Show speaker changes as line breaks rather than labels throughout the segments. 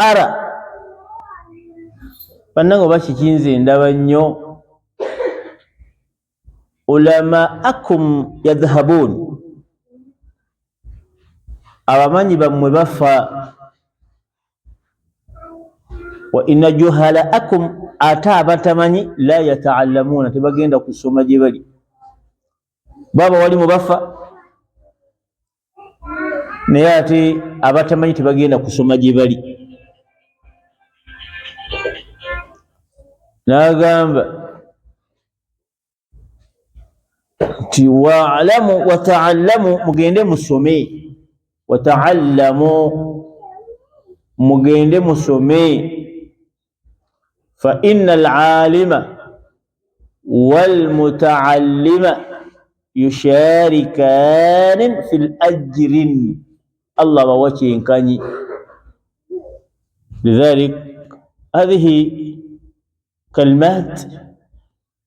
ara bannange bakikinze ndaba nnyo ulamaakum yadhhabun abamanyi bammwe bafa wa inna juhalaakum ate abatamanyi la yataallamuna tebagenda kusoma gye bali baba wali mu bafa naye ate abatamanyi tebagenda kusoma gye bali n'agamba nti waalamu wataallamu mugende musome wataallamu mugende musome fa inna alaalima walmutaallima yusharikaani fi lajrin allah bawakyenkanyi lidhalik hadhihi كلمات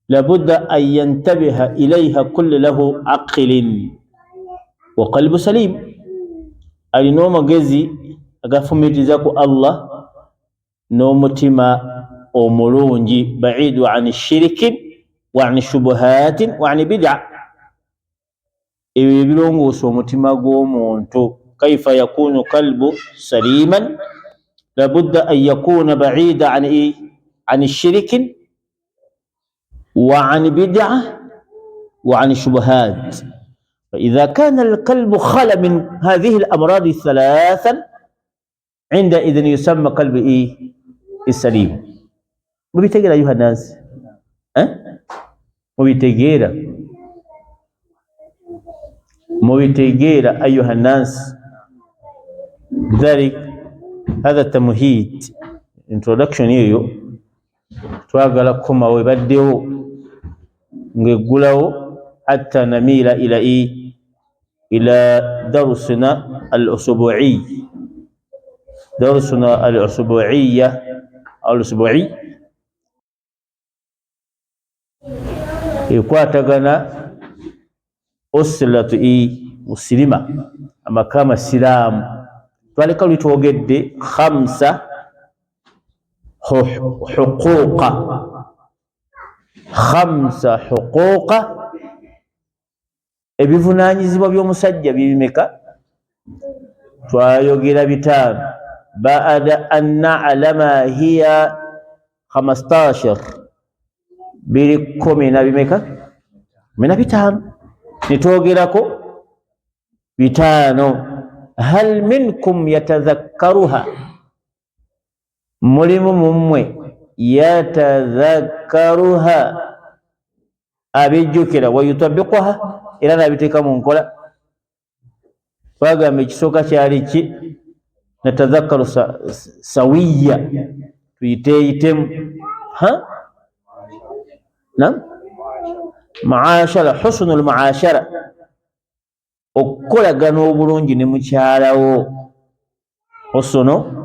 لابد أن ينتبه إليها كل له عقل وقلب سليم النوم جزي أقفمت ذاك الله نومتما أمرونجي بعيد عن الشرك وعن الشبهات وعن بدع يبلغ سومتما قومونتو كيف يكون قلب سليما لابد أن يكون بعيد عن عن الشرك وعن بدعة وعن الشبهات فإذا كان القلب خلا من هذه الأمراض الثلاثة عندئذ يسمى قلب السليم مبيتغير أيها الناس مبيتغير أيها الناس لذلك هذا التمهيد introduction hiyo twagala koma webaddewo ngegulawo hatta namila ila darusuna al-usbu'i darusuna al-usbu'iyya al-usbu'i ikwatagana usilatu muslima amakama silamu twaleka litwogedde khamsa حقوق خمسة حقوق ebivunanyizibwa by'omusajja bibimeka twayogera bitano baada an na'lama hiya 15 biri 10 na bimeka 15 nitwogerako bitano hal minkum yatadhakkaruha mulimu mumwe yatadhakkaruha abijjukira wayutabiquha era nabiteeka mu nkola twagamba ekisooka kyali ki natadhakkaru sawiya tuyiteeyitemu maashara husnul maashara okukolagana obulungi ne mukyalawo husnu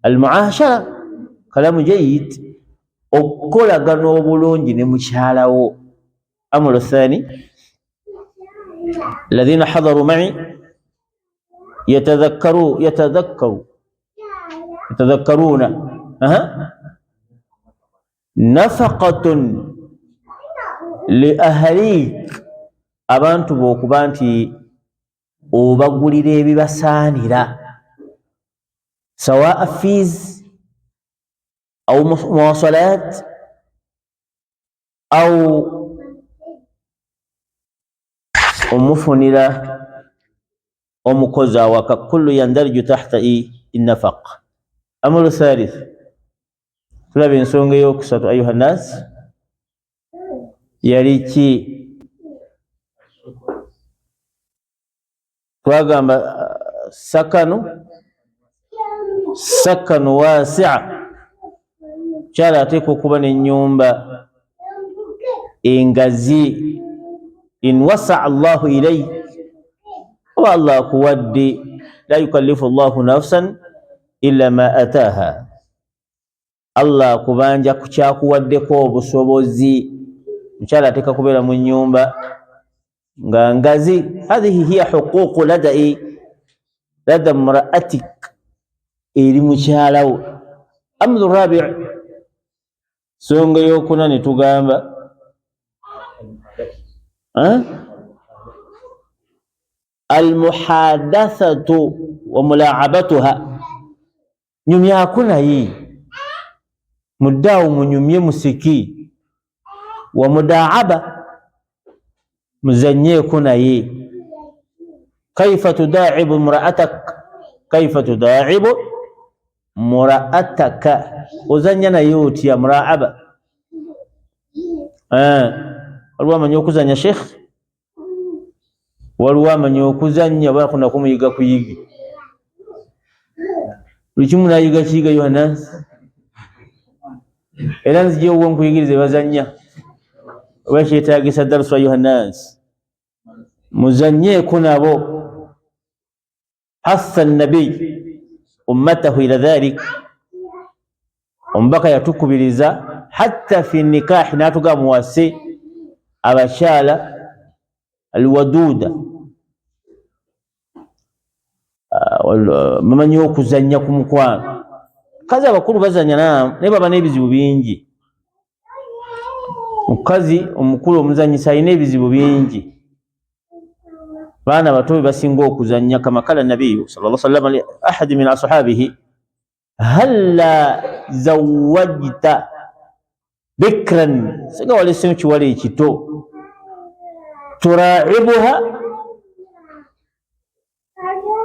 المعاشرة كلام جيد وكولغانو بولونجي نمشالاو الأمر الثاني الذين حضروا معي يتذكرون نفقة لأهليك abantu b'okuba nti obagulira ebibasaanira سواء فيز أو مواصلات أو مفنلة أو مكوزا وكل يندرج تحت النفق. أمر الثالث فلا بنسونغ يوكسات أيها الناس يريكي وقام sakanu wasi'a kyala ateeka okuba n'ennyumba engazi in wasa allahu ilayhi oba allah akuwadde la yukallifu allahu nafsan illa ma ataaha allah akubanja ku kyakuwaddeko obusobozi mukyala ateeka kubeera mu nnyumba nga ngazi hadhihi hiya huququ lada mraatik eri mukyalawo. Amru rabi' songa yokuna ne tugamba almuhadathatu wa mula'abatuha, nyumyako naye muddawo munyumye musiki, wa mudaaba muzanyeeko naye. Kaifa tudaa'ibu mura'atak, kaifa tudaa'ibu mura'ataka, ozanya naye otya mura'aba. Waliwo amanyi okuzanya sheikh, waliwo amanyi okuzanya bakuna kumuyiga kuyigi, buli kimu nayiga kiyiga Yohanansi. Era nzijewo nkuyigirize bazanya oba kyetaagisa darusu wa Yohanansi, muzanyeeko nabo. Hassa nabi ummatahu ila dhalik, omubaka yatukubiriza hatta fi nikahi, natuga muwase abakyala alwaduda, mamanyi okuzanya ku mukwano. Kazi abakulu bazanya naye baba n'ebizibu bingi. Mukazi omukulu omuzanyisa alina ebizibu bingi. Baana bato basinga okuzanya. Kama kala nabiyu sallallahu alaihi wasallam li ahadi min ashabihi, halla zawajta bikran, singa walese kiwala ekito,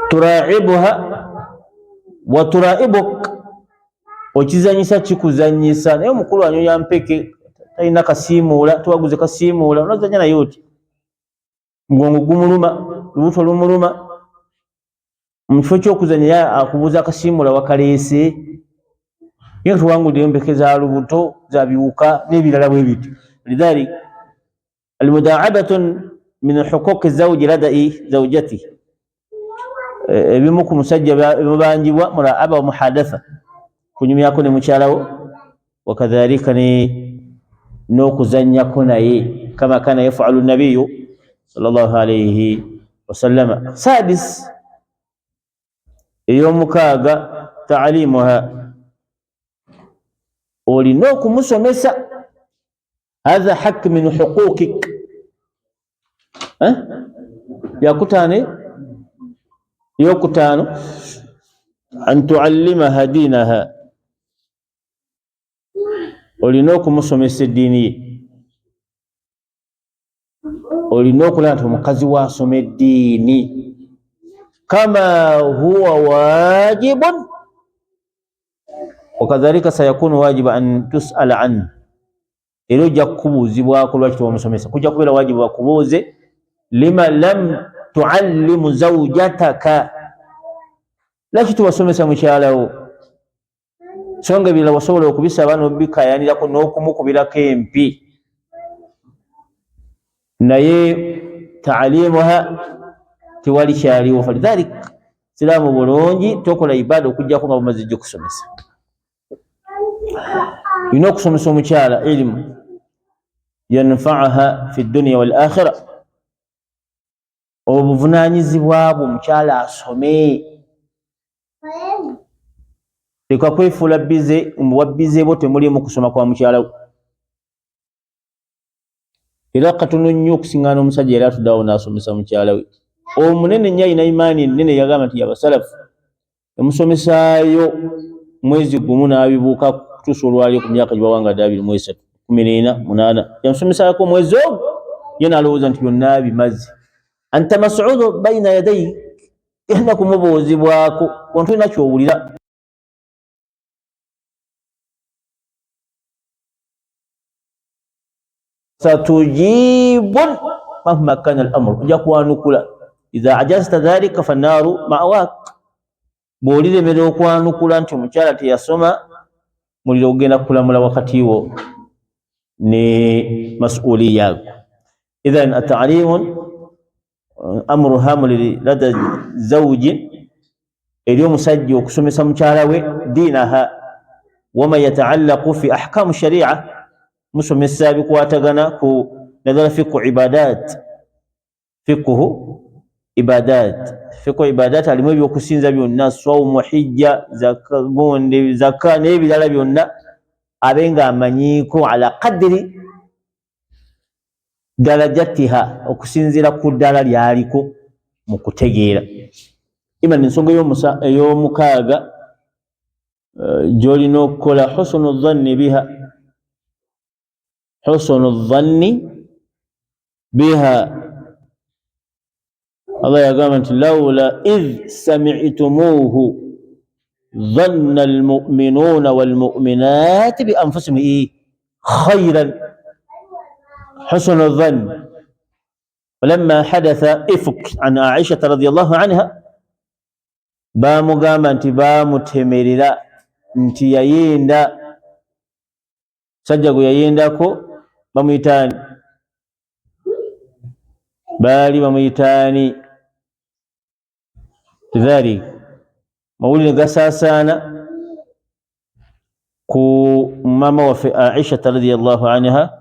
turaibuha wa turaibuk, okizanyisa kikuzanyisa. Naye omukulu anyoya mpeke, talina kasiimuula, tuwaguze kasiimuula, onazanya naye oti, mugongo gumuluma, lubuto lumuluma, mukifo kyokuzanya akubuuza akasiimuula wakaleese, ye tuwangudde empeke za lubuto, za biwuka n'ebirala bwe bityo. Lidhalik almudaa'abatun min huquqi zawji lada'i zawjatihi, ebimu ku musajja ebibanjibwa muraaba wa muhadatha, kunyumyako ne mukyalawo. Wakadhalika n'okuzanyako naye, kama kana yafalu nabiyu sallallahu alayhi wasallam. Sadis, ey'omukaaga, ta'limuha, olina okumusomesa. Hadha haqq min huquqik. Yakutane yokutano, an tuallimaha dinaha, olina okumusomesa eddiini ye. Olina okulaba nti omukazi waasoma eddiini, kama huwa wajibun, wakadhalika sayakunu wajiba an tus'ala anhu, era ojja kubuuzibwako lwaki tewamusomesa. Kujja kubeera wajibu bakubuuze, lima lam tuallimu zawjataka, laki tewasomesa mukyalawo. Songa ebirala wasobola okubisaba n'obikayanirako n'okumukubirako empi, naye ta'limuha tewali kyaliwo. Falidhalik siraamu bulungi tokola ibada okujjako nga bumaze jjo kusomesa. Olina okusomesa omukyala ilmu yanfa'aha fi dunya wal akhirah, obuvunanyizibwa bwo omukyala asome. Leka kwefuula bize, muwabbize bo temulimu kusoma kwa mukyala. Era katono nnyo okusingaana omusajja era atuddawo n'asomesa mukyala we. Omunene nnyo alina imaani ennene, yagamba nti abasalafu emusomesaayo mwezi gumu n'abibuuka kutuusa olwali ku myaka gyebawangadde 23, 14, 8, yamusomesaako mwezi ogwo, ye n'alowooza nti byonna bimaze. Anta mas'uudu bayina yadayhi, yalina kumubuuzibwako, wantu olina kyowulira. Satujibun mahma kana al-amru, ojja kwanukula. Idha ajazta dhalika fannaaru ma'waak, bw'oliremerera okwanukula nti omukyala teyasoma, muliro ogenda kukulamula wakati wo ne mas'uliya. Idhan at-ta'limu amru hamuli lada zawji, eri omusajja okusomesa mukyala we diinaha, wama yataallaqu fi ahkamu shari'a, musomesa bikwatagana ku nadhara fiqhu ibadat, fiqhu ibadat feko ibadat alimu ebyokusinza byonna swaumu hijja zakagonde zakka n'ebirala byonna abenga amanyiiko ala qadri darajatiha okusinzira ku ddala lyaliko mu kutegeera. Iman ensonga ey'omukaaga gy'olina okukola husnu dhanni biha, husnu dhanni biha. Allah yagamba nti lawla idh sami'tumuhu dhanna almu'minuna walmu'minati bi anfusihim khayran husnu dhann. ولما حدث إفك عن عائشة رضي الله عنها bamugamba nti bamutemerera nti yayenda sajja gwe yayendako bamuyitaani baali bamuyitaani lidhalik mawulire gasaasaana ku mama waffe Aisha radhiyallahu anha.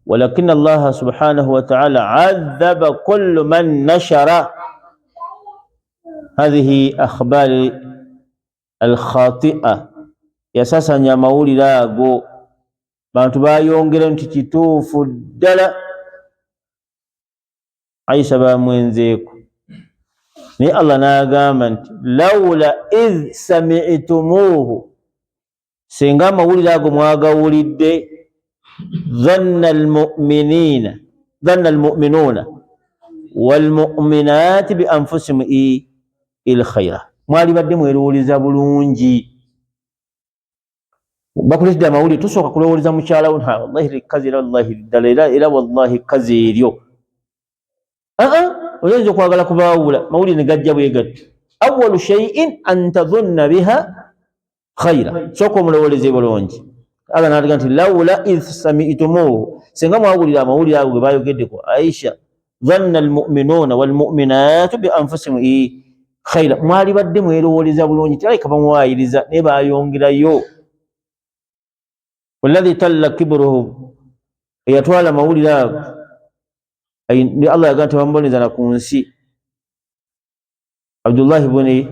ولكن الله سبحانه وتعالى عذب كل من نشر هذه أخبار الخاطئة يساسا نياماولي لاغو bantu bayongera nti kituufu ddala Aisha bamwenzeeko naye Allah n'agamba nti lawla idh sami'tumuhu, singa amawulire ago mwagawulidde dhanna almu'minuna walmu'minati bi anfusihim ilkhayra, mwali badde mwerowoleza bulungi. Bakuletedde amawulire tosooka kulowoleza mukyala wo wallahi kazi era wallahi ddala era wallahi kazi eryo. Oyinza okwagala kubaawula mawulire ne gajja bwe gatyo. Awwalu shay'in an tadhunna biha khayra, sooka omulowoleze bulungi. Allah n'atugamba nti lawla idh sami'tumuhu, singa mwawulira amawulire ago ge bayogedde ku Aisha dhanna almu'minuna walmu'minatu bi anfusihim khayra, mwali badde mwerowoleza bulungi tibaleka bamuwaayiriza naye bayongerayo. Walladhi talla kibruhum, eyatwala amawulire ago ni Allah yagamba nti bamuboneza na ku nsi Abdullah ibn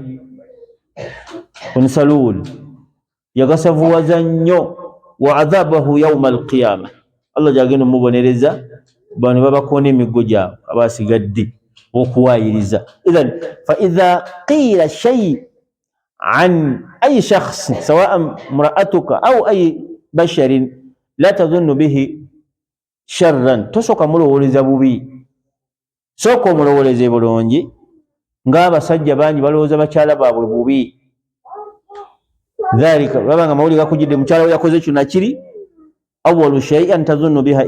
Salul yagasavuwaza nnyo wa adhabahu yawma alqiyama, Allah gyagenda omubonereza bano babakoona emiggo gyabwe abasigadde okuwaayiriza. Idhan fa idha qila shay an ay shakhs sawa'an imra'atuka aw ay basharin la tadhunnu bihi sharran, tosooka mulowoleza bubi, sooka omulowoleze bulungi. Ng'abasajja bangi balowooza bakyala baabwe bubi. Dhalika babanga amawulire gakujjidde mukyala we yakoze kyonna kiri, awwalu shay'an tadhunnu biha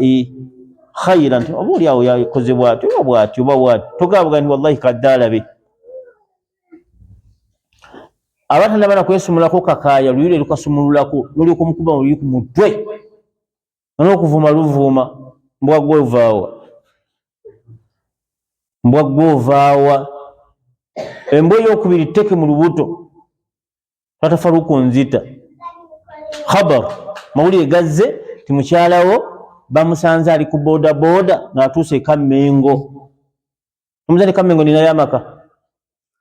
khayran, oba oli awo yakoze bw'atyo oba bw'atyo oba bw'atyo, togabuga nti wallahi kadde alabe. Abatannaba na kwesumulako kakaaya luyire lukasumululako nolyoka omukuba luli ku mutwe n'okuvuma luvuuma, mbwa gw'ovaawa. Embwa ey'okubiri tteke mu lubuto tatafaluko nzita. Khabar mawulire gazze ti mukyalawo bamusanze ali ku boda boda ng'atuuse Kamengo. Omuzadde Kamengo ninayo amaka,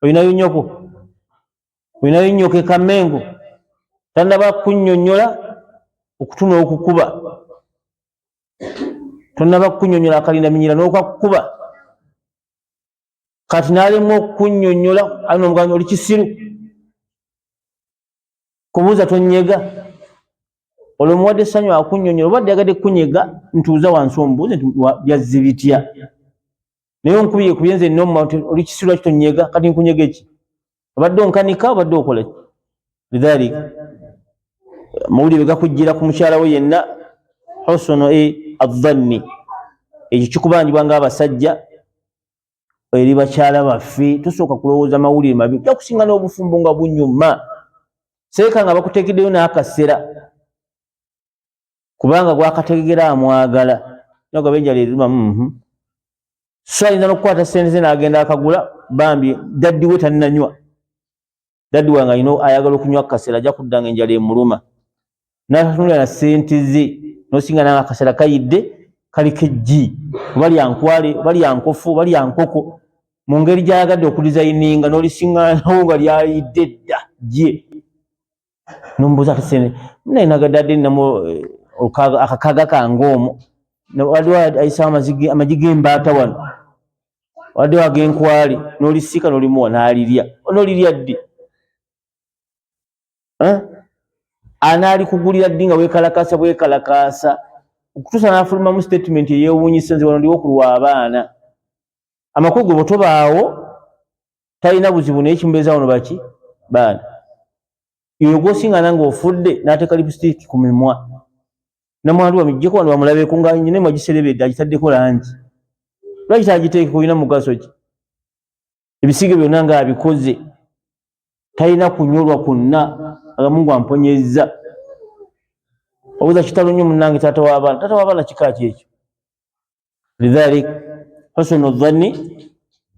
olinayo nnyoko, olinayo nnyoko e Kamengo, tannaba kunnyonnyola okutuma okukuba, tonnaba kunnyonnyola akalinda minyira n'okwakukuba, kati n'alemwa okunnyonnyola alina omuganda oli kisiru kubuuza tonyega. Olwo muwadde essanyu akunnyonnyola, obadde yagadde kunyega ntuuza wansi omubuuze nti byazzi bitya, naye onkubye kubye nze nnoma oli kisiru lwaki tonyega, kati nkunyega eki, obadde onkanika obadde okola ki? Lidhalika mawulire gakujjira ku mukyala we yenna husnu adhanni, ekyo kikubanjibwa ng'abasajja eri bakyala baffe. Tosooka kulowooza mawulire mabi, ja kusinga n'obufumbo nga bunyuma. Seeka nga bakuteekeddeyo n'akasera kubanga gwakategera amwagala nogaba enjala eruma so ayinza n'okukwata sente ze n'agenda akagula bambi daddi we tannanywa, daddi wange alina ayagala okunywa akasera ajja kuddanga enjala emuluma n'atatunulira na sente ze n'osinga nange akasera kayidde kaliko ejji oba lyankwale oba lyankofu oba lyankoko mu ngeri gy'ayagadde okudizayininga n'olisiŋŋaanawo nga lyayidde dda gye n'omubuuza ati sene naye nagadde adde nnamu akakaga kange omwo waddewo ayisawo amagi g'embaata wano waddewo ag'enkwale n'olisiika n'olimuwa n'alirya n'olirya ddi anaalikugulira ddi nga bwekalakaasa okutuusa n'afulumamu statement eyeewuunyisa nze wano ndiwo okulwa abaana amakulu ge bwe tobaawo talina buzibu naye kimubeeza wano baki baana yoyo gw'osiŋŋaana ng'ofudde n'ateeka lipstick ku mimwa namwandu bamuggyeko wano bamulabeeko nga nyine mwagiserebedde agitaddeko langi lwaki taagiteekeko olina mugaso ki ebisiige byonna ng'abikoze talina kunyolwa kwonna agamungu amponyezza obuuza kitalo nnyo munnange taata w'abaana kika ki ekyo lidhalik husnu dhanni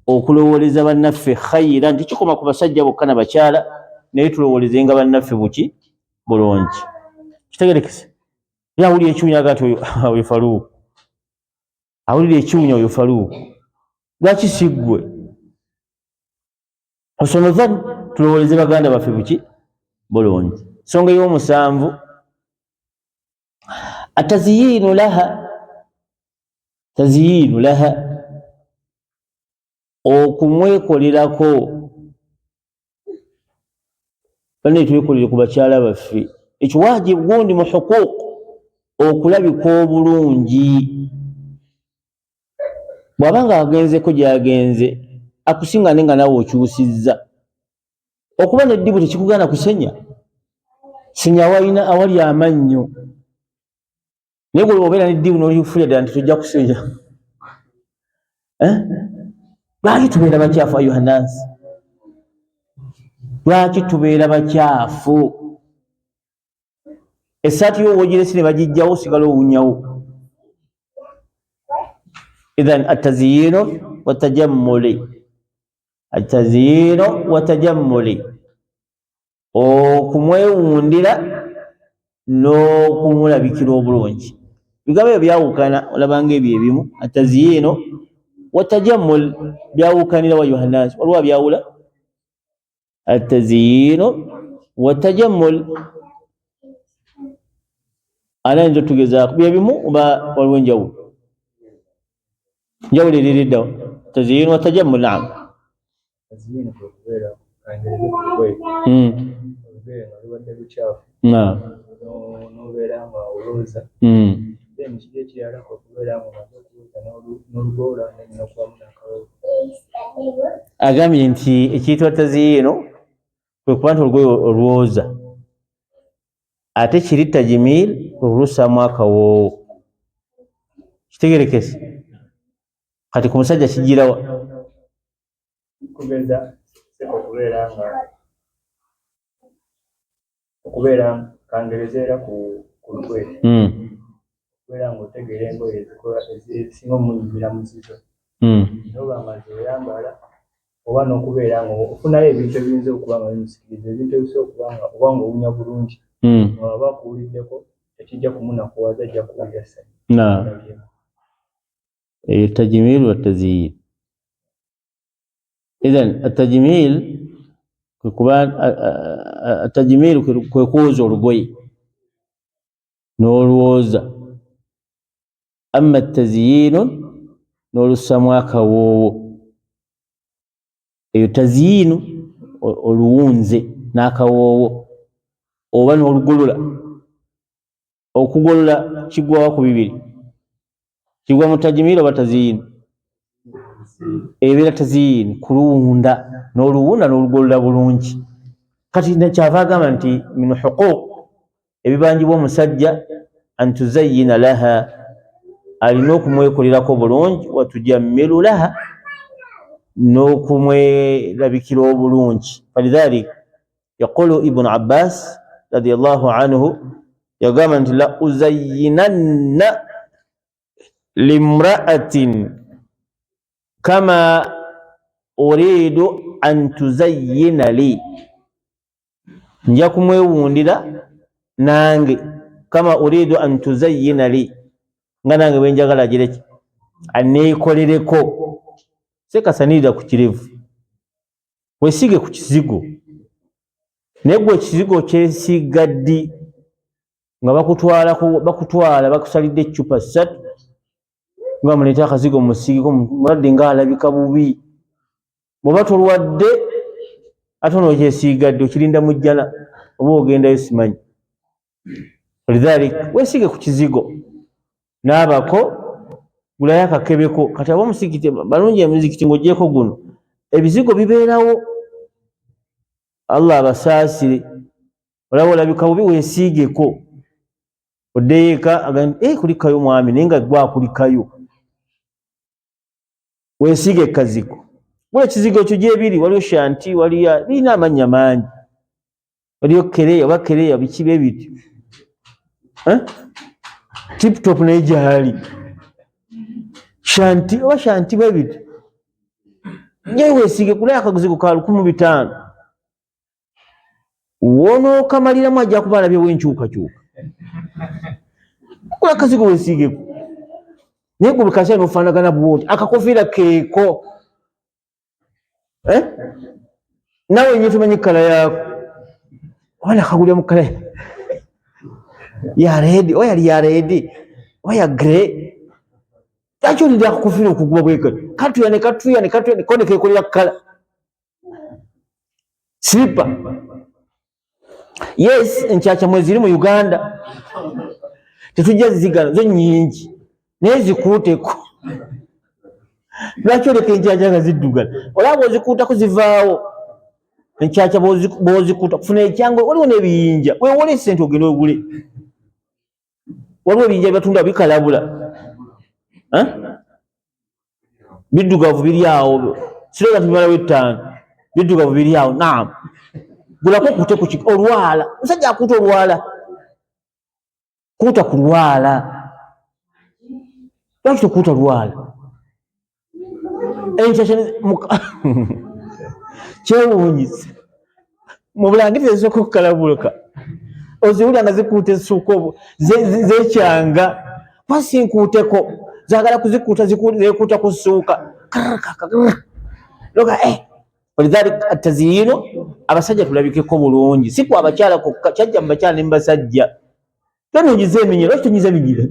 okulowooleza bannaffe khayira nti kikoma ku basajja bokka na bakyala naye tulowoolezenga bannaffe buki bulungi kitegerekese era awulira ekiwunya aga nti oyo Faruuku awulira ekiwunya oyo Faruuku lwaki siggwe husnu dhanni tulowooleze baganda baffe buki bulungi nsonga y'omusanvu ataziyinu laha okumwekolerako bane twekolere ku bakyala baffe ekiwajibu gundi mu huquuq okulabika obulungi bw'aba nga agenzeko gy'agenze akusiŋŋane nga nawe okyusizza okuba n'eddibu tekikugaana kusenya senya awali amannyo naye gwe obeera n'eddibu n'olifuya ddala nti tojja kusenya lwaki tubeera bakyafu ayuhanansi lwaki tubeera bakyafu essaati y'owogiresi ne bagijjawo osigala owunyawo idhan ataziyino watajammuli okumwewundira n'okumulabikira obulungi bigambo ebyo byawukana olabanga ebyo ebimu ataziyino watajammul byawukanira wa yohanasi waliwo byawula ataziyino watajammul anayinza otugezaako byebimu oba waliwo enjawulo njawulo eririddawo taziyino watajammul naam agambye nti ekiyitibwa taziyino kwe kuba nti olugoye olwoza ate kiri tajimil olussaamu akawoowo kitegerekese kati ku musajja kijirawa
okubeera kangerezera ku lugoye okubeera ng'otegeera engoye ezisinga omuyingira mu zizo noba amaze oyambala oba n'okubeera ng'ofunayo ebintu ebiyinza okuba nga bimusikiriza ebintu ebisobola okuba nga oba ng'owunya bulungi aba akuwuliddeko ekijja kumunakuwaza ajja kuwulira ssanyu
tajimil wa tazyir idhan atajimil atajimil kwe kwoza olugoye n'olwoza amma tazyinu n'olussamu akawoowo eyo tazyinu oluwunze n'akawoowo oba n'olugolola okugolola kigwawa ku bibiri kigwa mu tajimil oba tazyinu ebeera tazyinu kuluwunda n'oluwunda n'olugolola bulungi kati kyava agamba nti min huquuq ebibanjibwa omusajja an tuzayyina laha alina okumwekolerako bulungi watujammilu laha n'okumwerabikira obulungi falidhalik yaqulu ibnu abbas radiyallahu anhu yagamba nti la uzayyinanna limra'atin kama uridu an tuzayyina li nja kumwewundira nange kama uridu an tuzayyina li nga nange bwenjagala agireki aneekolereko sekasanirira ku kirevu weesiige ku kizigo naye gwe ekizigo kyesiiga ddi nga bakutwala bakusalidde eccupa 3 nga muleeta akazigo musiigeko mulwadde ng'alabika bubi bw'oba tolwadde ate n'okyesiiga ddi okirinda mu jjana oba ogendayo simanyi lidhalik weesiige ku kizigo naabako gulayo akakebeko kati ab'omuzikiti balungi emizikiti ng'ogyeko guno ebizigo bibeerawo Allah abasaasire olaba olabika bubi weesiigeko oddeyo eka agamba kulikayo mwami naye nga gwakulikayo weesiige ekaziko gula ekizigo ekyo gyebiri waliyo shanti waliya birina amannya mangi waliyo kereya oba kereya bikiba ebityo tiptop naye gyali shanti oba shanti bwe bityo naye weesiige kulayo akazigo ka 1500 wonookamaliramu ajja kuba alabyewo enkyukakyuka kula akazigo weesiigeko naye gwe bukasya nofaanagana bwoti akakofiira keeko nawe nye tumanyi kala yaako wana kagulya mu kala ya red oya ya red oya grey lwaki olidde akakofiira okuguba bwekati katuya kone keekolera kala slipa yes enkyakya mwe ziri mu Uganda tetujja zizigana zo nnyingi naye zikuuteko lwaki oleka enkyakya nga ziddugala olaba bw'ozikuutako zivaawo enkyakya bw'ozikuuta kufuna ekyangwe waliwo n'ebiyinja weewole esente ogenda ogule waliwo ebiyinja bibatunda bikalabula biddugavu biri awo sirowooza tubimalawo 5 biddugavu biri awo naam gulako kuute ku olwala musajja akuuta olwala kuuta ku lwala lwaki tokuuta lwala enkyakya kyewuunyisa mu bulangiti ezisooka okukalabuluka oziwulira nga zikuuta essuuko zekyanga pasinkuuteko zaagala kuzikuuta zekuuta ku ssuuka olidhalik ataziyino abasajja tulabikeko bulungi si ku abakyala kokka kyajja mu bakyala ne mu basajja tononyiza eminyira lwaki tonyiza minyira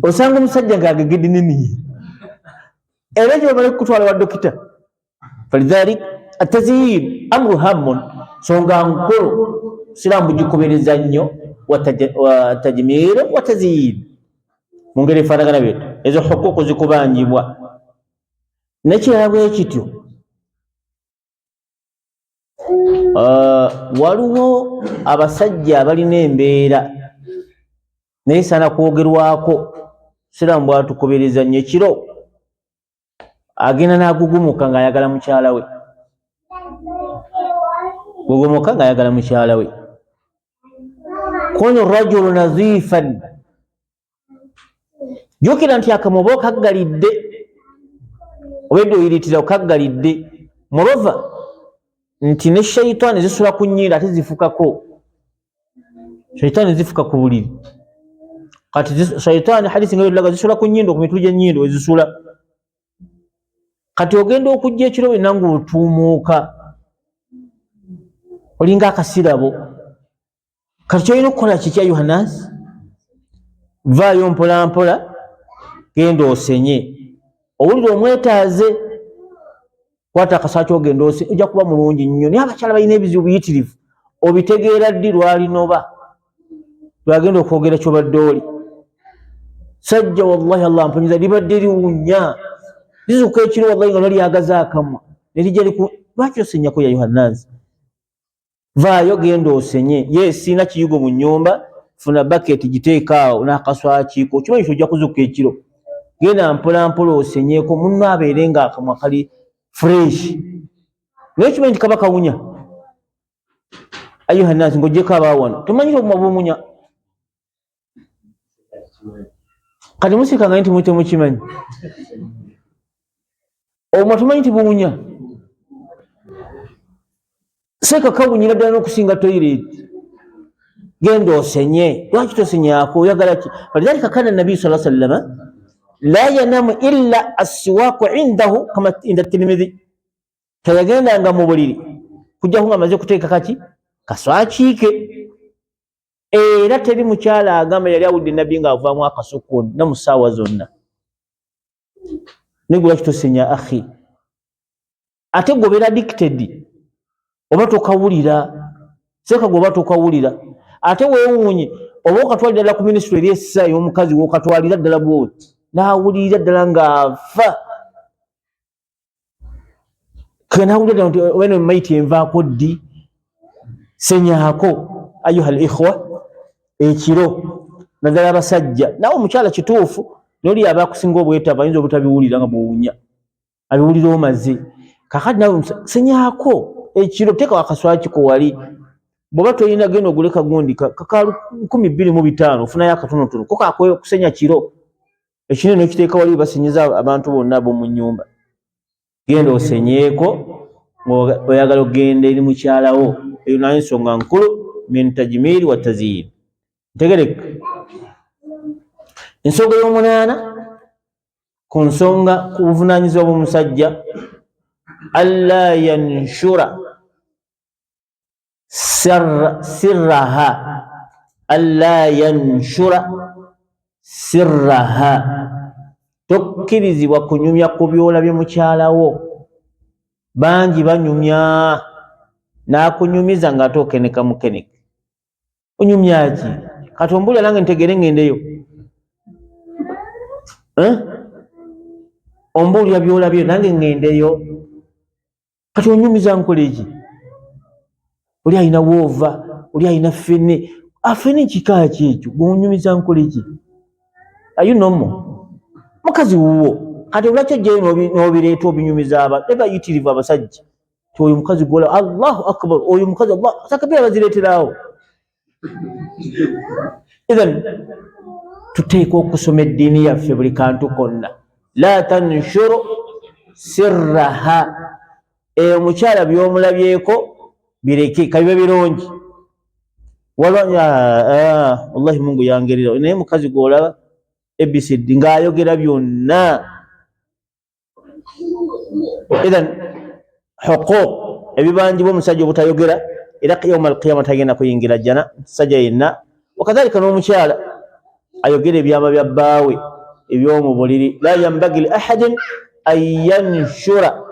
osanga omusajja ng'agegedde n'eminyira era ekyo bamala kukutwala wa dokita falidhalik ataziyino amru hammun songa nkulu siraamu bugikubereza nnyo wa tajmir wa tazyin mu ngeri efaanagana bwetu ezo hukuuku zikubanjibwa nekirala bwe kityo waliwo abasajja abalina embeera naye saana kwogerwako siraamu bwatukubereza nnyo ekiro agenda n'agugumuka ng'ayagala mukyala we gugumuka ng'ayagala mukyala we kun rajulu nadhifan jukira nti akamuba okaggalidde obedde oyiritira okaggalidde mulova nti ne shaitaani zisula ku nnyindo ate zifukako shaitaani zifuka ku buliri kati shaitaani hadisi nga yolaga zisula ku nnyindo ku mitulu gy'ennyindo wezisula kati ogenda okujja ekiro wenna ng'otuumuuka olinga akasirabo kati kyolina okukola kiki ayuha nnaasi vaayo mpola mpola genda osenye owulire omwetaaze kwata akasaaki ogenda osenye ojja kuba mulungi nnyo naye abakyala balina ebizibu biyitirivu obitegeera ddi lwalinoba lwagenda okwogera kyobadde oli sajja wallahi allah mponyiza libadde liwunya lizuka ekiro wallahi nga nalyagaza akamwa nerijja lwaki osenyako ya yohannazi vaayo genda osenye ye siina kiyigo mu nnyumba funa baketi giteekaawo n'akaswakiiko okimanyi ojja kuzuka ekiro genda mpola mpola osenyeeko munno abeere nga akamwa kali fresh naye kimanyi nti kaba kawunya ayohannazi ng'ogyeko abaawano tomanyire obuma bw'omunya kati musikanga nti mutemukimanyi obuma tumanyi nti buwunya seeka kawunyira ddala n'okusinga toilet genda osenye. Lwaki tosenyaako? Oyagala ki? Falidhalika kana nabiyu sallallahu alaihi wasallam la yanamu illa as-siwaaku indahu kama inda Tirmidhi. Tayagendanga mu buliri kujjaku nga amaze kuteeka kaki kaswakiike. Era teri mukyala agamba yali awudde nabbi ng'avaamu akasukuni ne mu ssaawa zonna. Naye lwaki tosenya akhi? Ate gobera addicted oba tokawulira, seeka goba tokawulira. Ate weewuunye oba okatwalira ddala ku minisitule eri essa ey'omukazi w'okatwalira ddala bwoti n'awulira ddala ng'afa. Kenawulira nti weno maiti envaako ddi? Senyaako ayuha al-ikhwa. Ekiro naddala abasajja nawe omukyala kituufu noli aba akusinga obwetaavu ayinza obutabiwulira nga bw'owunya, abiwulira omaze. Kakati nawe senyaako ekiro, teeka akaswakiko wali. Bw'oba tolina genda ogule kagundi kaka 225 ofunayo akatonotono ko kakusenya kiro. Ekinene okiteeka wali basinyiza abantu bonna ab'omu nnyumba. Genda osenyeeko ng'oyagala okgenda eri mukyalawo. Eyo nayo ensonga nkulu min tajmiiri wa tazyiin. Ntegereka. Ensonga y'omunaana ku nsonga ku buvunaanyizibwa bw'omusajja, alla yanshura sirraha, alla yanshura sirraha. Tokkirizibwa kunyumya ku byolabye mukyalawo. Bangi banyumya, n'akunyumiza ng'ate okeneka mukeneke. Onyumya ki? Kati ombulira nange ntegere ngendeyo. Ombulira byolabye nange ngendeyo. Kati onyumiza nkole ki? Oli alina woova, oli alina ffene. Afene kika ki ekyo? Gw'onyumiza nkole ki? Ayu nomo mukazi wuwo. Kati olwaki ojjayo n'obireeta obinyumiza abantu? Ebayitirivu abasajja ti oyo mukazi gwola Allahu akbar, oyo mukazi Allah sakabira bazireeteraawo. Idhan tuteeka okusoma eddiini yaffe buli kantu konna. La tanshuru sirraha. Omukyala by'omulabyeko bireke kabibe birungi. Wallahi Mungu yangerera naye mukazi gw'olaba ABCD ng'ayogera byonna. Idhan huquuq ebibanjibwa omusajja obutayogera era yawma al-qiyama tagenda kuyingira jjana musajja yenna. Wakadhalika n'omukyala ayogera ebyama bya bbaawe eby'omu buliri. La yambagi li ahadin an yanshura,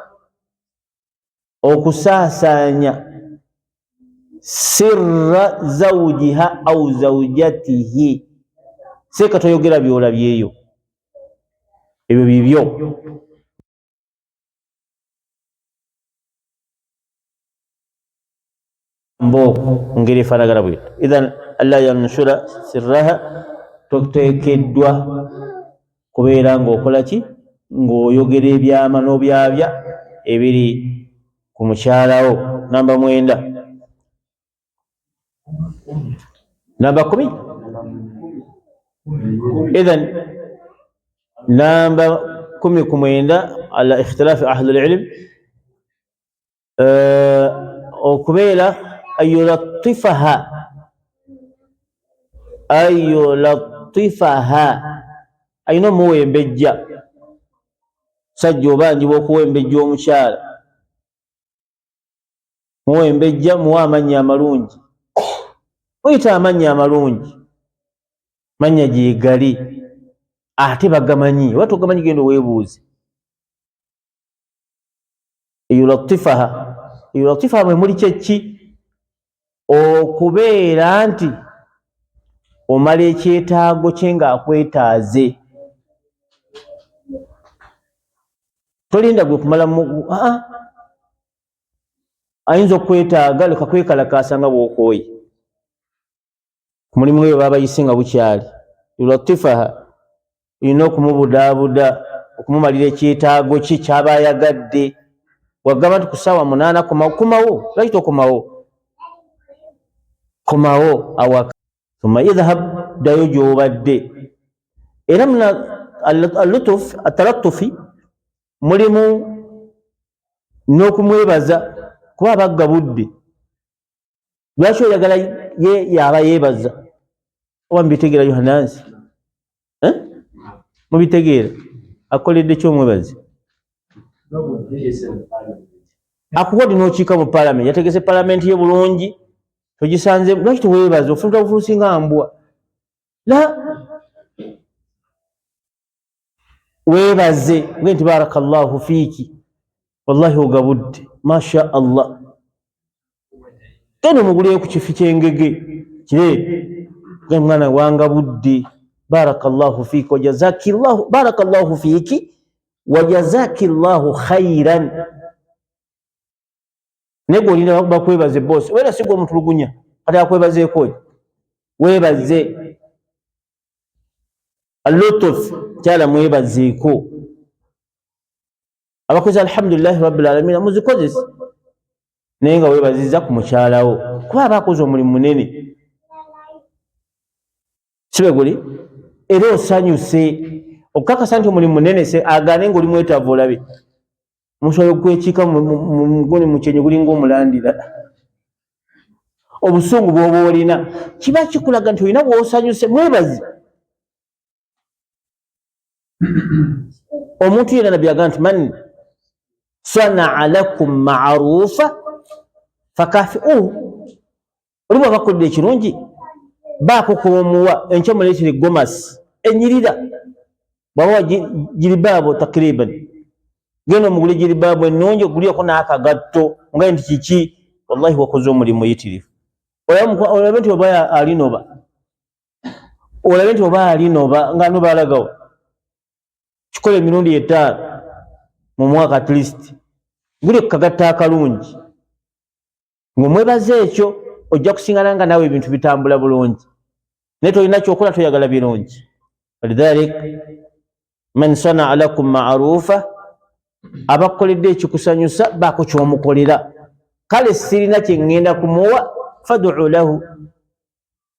okusaasaanya sirra zawjiha au zawjatihi. Seeka toyogera byolabyeyo, ebyo bibyo. Ngeri efaanagana bwetyo. Idhan alla yanshura sirraha, toteekeddwa kubeera ng'okola ki? Ng'oyogera ebyama n'obyabya ebiri ku mukyalawo. Namba 9. Namba 10. Idhan namba 10 ala ikhtilaafi ahlul ilm, okubeera ayulattifaha ayina omuwembejja. Sajja obanjibwa okuwembejja omukyala, muwembejja muwa amannya amalungi. Muyita amannya amalungi, mannya gyegali ate bagamanyi. Oba togamanyi genda oweebuuze. Yulattifaha mwe muli kyeki? Okubeera nti omala ekyetaago kye ng'akwetaaze. Tolinda gwe kumala ayinza okwetaaga leka kwekalakaasa nga bw'okooye. Ku mulimu gwe baba bayise nga bukyali. Yulattifaha olina okumubudaabuda, okumumalira ekyetaago kye ky'aba ayagadde. Wagamba nti ku ssaawa 8 komawo, lwaki tokomawo? Komawo awaka. Thumma idhhab, ddayo gy'obadde. Era al-lutuf atalattufi mulimu n'okumwebaza kuba abagga budde. lwaki oyagala ye yaba yeebaza? Oba mubitegeera Yohanansi? Mubitegeera? Akoledde ki omwebazi? Akukodde n'okiika mu palamenti, yategese palamenti ye bulungi, togisanze. Lwaki teweebaza? Ofunta bufulusi nga mbwa. La, weebaze nge nti barakallahu fiiki, wallahi ogabudde, masha Allah. Genda omuguleyo ku kifi ky'engege kire, mwana wangabudde, barakallahu fiiki wajazakillahu, barakallahu fiiki wajazakillahu khairan. Naye gwe olina bakwebaze bosi, wera si gwe omutulugunya kati akwebazeeko. Weebaze alutuf kyala mwebazeeko. Abakozi alhamdulillahi rabbil alamin muzikozese, naye nga weebaziza ku mukyalawo kuba aba akoze omulimu munene. Sibe guli era osanyuse okukakasa nti omulimu munene se agaane ng'oli mwetaavu olabe. Omusobola okwekiika mugoni mukyenyi gulinga omulandira. Obusungu bw'oba olina kiba kikulaga nti olina bw'osanyuse. Mwebazi. Omuntu yenna Nabbi agamba nti man sanaa lakum ma'rufa fakafi'uhu. Oli bw'aba akodde ekirungi baako k'omuwa, enkya muleetere gomasi enyirira. Bw'abawa jiribaabo takriban, genda omugule jiribaabo ennungi ogulyeko n'akagatto nga nti kiki, wallahi wakoze omulimu muyitirivu. Olabe nti oba alinoba, olabe nti oba alinoba nga noba alagawo, kikola emirundi 5 mu mwaka at least, gulye kukagatta akalungi. Ng'omwebaza ekyo ojja kusingana nga naawe ebintu bitambula bulungi, naye tolina kyokola toyagala birungi. Walidhalik man sanaa lakum ma'rufa, abakoledde ekikusanyusa baako kyomukolera. Kale sirina kye ngenda kumuwa, fad'u lahu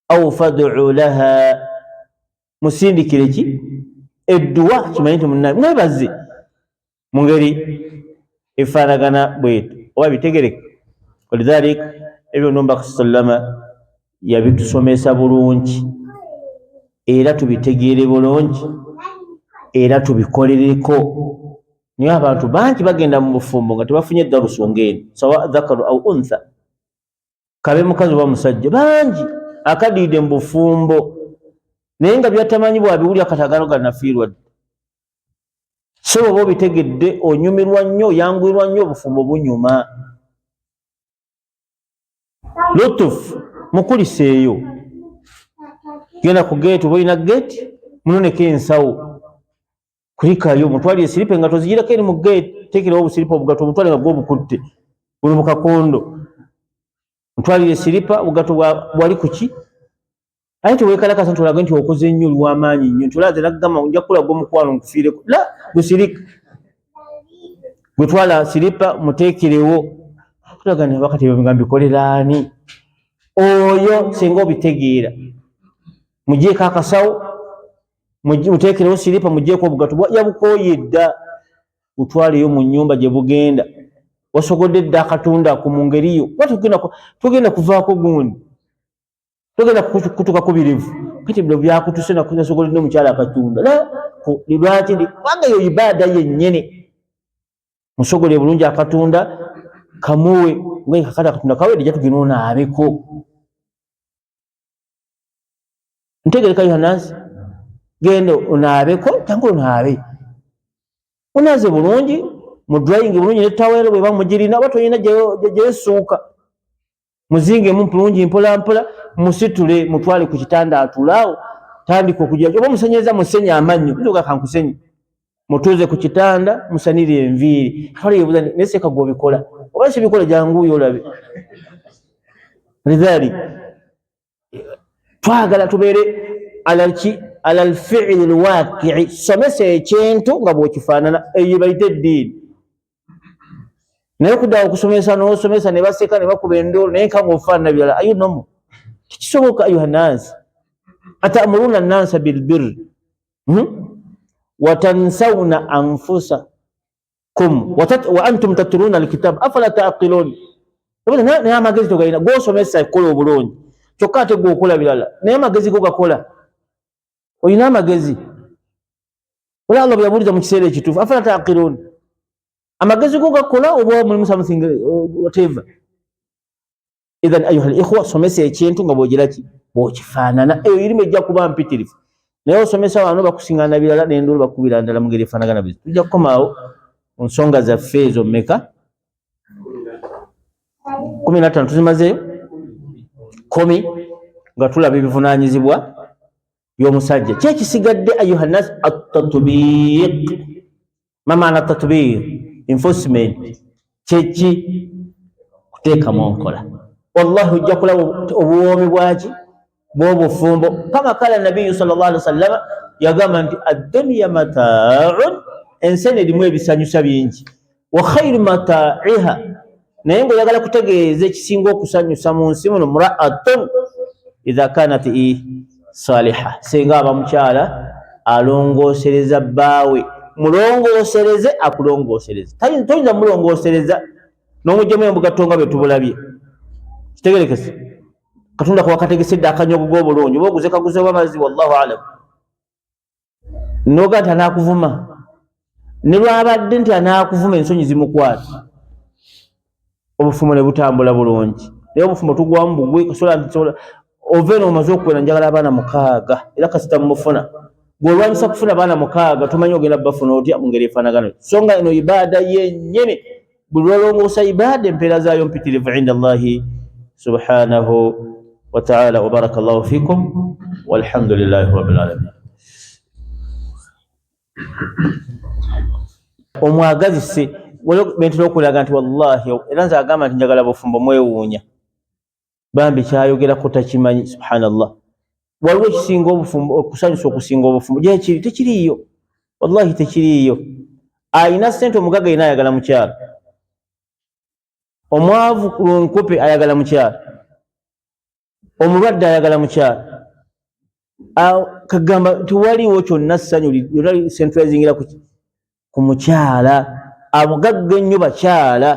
aw fad'u laha, musindikire ki edduwa. Kimanyi nti munnaye mwebaze mu ngeri efaanagana bwetu, oba bitegereke. Walidhalik ebyo Nomba sallama yabitusomesa bulungi, era tubitegeere bulungi, era tubikolereko. Niyo abantu bangi bagenda mu bufumbo nga tebafunye darusu ng'eno, sawa dhakaru au untha, kabe mukazi oba musajja, bangi akadiide mu bufumbo naye nga byatamanyi bwabiwulya katagano gannafiirwa. So oba obitegedde onyumirwa nnyo, oyanguyirwa nnyo, obufumbo bunyuma. Lutuf mukuliseeyo, genda ku geeti, oba olina geeti munoneko ensawo, kulikayo mutwalire siripa nga tozigirako eri mu geeti, teekerawo obusiripa obugato omutwale nga gw'obukutte buli mu kakondo, mutwalire siripa obugato bwali kuki. Aye teweekalakasa nti olage nti okoze nnyo olw'amaanyi nnyo, nti olaze naggamba nja kukulaga omukwano nkufiireko. La, gusirika gwetwala siripa muteekerewo, kulaga nti abakati nga mbikolera ani. Oyo singa obitegeera, mugyeko akasawo, muteekerewo siripa, mugyeko obugato yabukooye dda, butwaleyo mu nnyumba gye bugenda. Wasogodde dda akatunda ku mu ngeriyo, tugenda kuvaako gundi, tugenda kutuka kubirivu kati bino byakutuse nasogoledde omukyala akatunda. La, lwaki kubanga eyo ibaada yennyini. Musogole bulungi akatunda kamuwe, nga kakati akatunda kawedde jja tugenda onaabeko. Ntegereka Yohanansi, genda onaabeko, tangu onaabe, onaze bulungi mu drying bulungi ne tawero bweba mugirina, oba toyina gyesuuka muzingemu bulungi mpola mpola, musitule mutwale ku kitanda atulaawo, tandika okujja oba musenyeza musenye amannyo, njoga kankusenye, mutuuze ku kitanda musanire enviiri. Kale yebuuza nese kagobikola oba sibikola, janguyo olabe. Lidhali twagala tubeere alal fi'li alwaqi'i, somesa ekintu nga bw'kifaanana, eyo bayite eddiini. Naye okuddawo okusomesa n'osomesa ne baseka ne bakuba endoolo naye nga ofaanana byala, ayo nomo tekisoboka. Yohanansi, atamuruna nnansa bilbirri watansawna anfusakum wa antum tatluna alkitaba afala taqilun. naye amagezi togalina gosomesa kukola obulungi kyokka ate gwokola birala naye amagezi go gakola olina amagezi wala Allah byabuliza mu kiseera ekituufu afala taqilun amagezi go gakola oba mulimu something whatever idhan ayuha al-ikhwa somesa ekintu nga bwogiraki bwokifaanana eyo irime ejja kuba mpitirifu naye osomesa wano bakusingana birala n'endolo bakubira ndala mu ngeri efaanagana bizi tujja kukomaawo mu nsonga zaffe ezo mmeka 15 tuzimazeeyo 10 nga tulaba ebivunaanyizibwa by'omusajja kyekisigadde ayuha nnas at-tatbiq mamaana at-tatbiq enforcement kyeki kuteeka mu nkola wallahi ojja kulaba obuwoomi bwaki bw'obufumbo kama kala nabiyu sallallahu alaihi wasallam yagamba nti ad-dunya mata'un ensi erimu ebisanyusa bingi wa khairu mata'iha naye ng'oyagala kutegeeza ekisinga okusanyusa mu nsi muno mura'atun idha kanat saliha senga aba mukyala alongoosereza bbaawe mulongoosereze akulongoosereze toyinza mulongoosereza n'omuggyemu embugatto nga bwe tubulabye kitegerekese katonda kuwakategesedde akanyogo g'obulungi oba oguze kaguze oba mazzi wallahu alam noga nti anaakuvuma ne lwabadde nti anaakuvuma ensonyi zimukwata obufumo ne butambula bulungi naye obufumo tugwamu bugwe kasobola nti ove n'omaze okuwera njagala abaana 6 era kasita mufuna gw'olwanyisa kufuna abaana 6 tumanyi ogenda bafuna otya mu ngeri efaanagano so nga eno ibaada yennyini buli lwalongoosa ibaada empeera zaayo mpitirivu inda Allahi subhanahu wa ta'ala wa barakallahu fikum walhamdulillahi rabbil alamin omwagazise bentera okulaga nti wallahi era nze agamba nti njagala bufumbo mwewuunya bambi kyayogerako takimanyi subhanallah waliwo ekisinga obufumbo okusanyusa okusinga obufumbo gyekiri tekiriiyo wallahi tekiriiyo ayina ssente omugaga yina ayagala mukyala omwavu ku nkupe ayagala mukyala omulwadde ayagala mukyala kagamba tiwaliwo kyonna ssanyu lyonna centralizingira ku mukyala amugagga ennyo bakyala